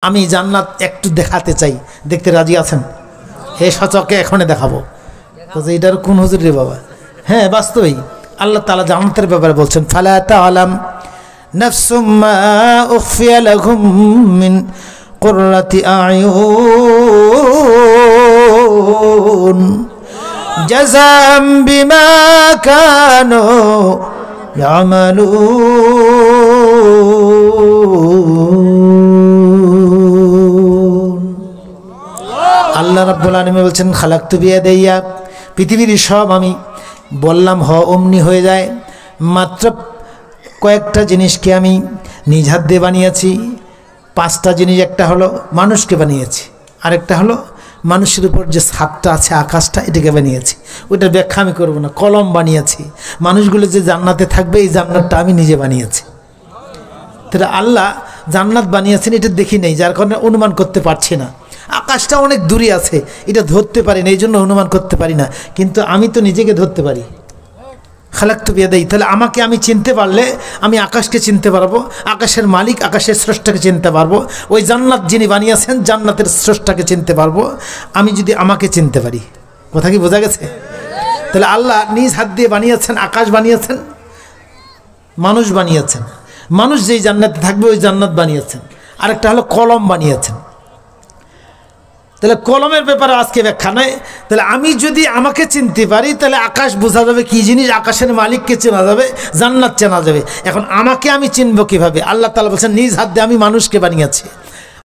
আমি জান্নাত একটু দেখাতে চাই, দেখতে রাজি আছেন? হে সচকে এখনই দেখাবো। এটার কোন হুজুর রে বাবা? হ্যাঁ, বাস্তবেই আল্লাহ তাআলা জান্নাতের ব্যাপারে বলছেন, ফালা তাআলাম নাফসুম মা উখফিয়া লাহুম মিন কুররাতি আয়ুন জাযাম বিমা কানু ইয়ামালুন। আল্লাহ রাব্বুল আলামিন বলছেন, খালাকতু বিয়াদাইয়া, পৃথিবীর সব আমি বললাম হ অমনি হয়ে যায়, মাত্র কয়েকটা জিনিসকে আমি নিজ হাত দিয়ে বানিয়েছি। পাঁচটা জিনিস, একটা হলো মানুষকে বানিয়েছি, আরেকটা হলো মানুষের উপর যে ছাদটা আছে আকাশটা, এটাকে বানিয়েছি। ওইটার ব্যাখ্যা আমি করবো না। কলম বানিয়েছি, মানুষগুলো যে জান্নাতে থাকবে এই জান্নাতটা আমি নিজে বানিয়েছি। তাহলে আল্লাহ জান্নাত বানিয়েছেন, এটা দেখি নেই, যার কারণে অনুমান করতে পারছি না। আকাশটা অনেক দূরে আছে, এটা ধরতে পারি না, এই জন্য অনুমান করতে পারি না, কিন্তু আমি তো নিজেকে ধরতে পারি। খালাকতু বিয়াদাই, তাহলে আমাকে আমি চিনতে পারলে আমি আকাশকে চিনতে পারবো, আকাশের মালিক আকাশের স্রষ্টাকে চিনতে পারবো, ওই জান্নাত যিনি বানিয়েছেন জান্নাতের স্রষ্টাকে চিনতে পারবো আমি যদি আমাকে চিনতে পারি। কথা কি বোঝা গেছে? তাহলে আল্লাহ নিজ হাত দিয়ে বানিয়েছেন, আকাশ বানিয়েছেন, মানুষ বানিয়েছেন, মানুষ যেই জান্নাতে থাকবে ওই জান্নাত বানিয়েছেন। আরেকটা হলো কলম বানিয়েছেন। তাহলে কলমের ব্যাপারে আজকে ব্যাখ্যা নয়। তাহলে আমি যদি আমাকে চিনতে পারি তাহলে আকাশ বোঝা যাবে কী জিনিস, আকাশের মালিককে চেনা যাবে, জান্নাত চেনা যাবে। এখন আমাকে আমি চিনব কিভাবে? আল্লাহ তাআলা বলছেন নিজ হাত দিয়ে আমি মানুষকে বানিয়েছি।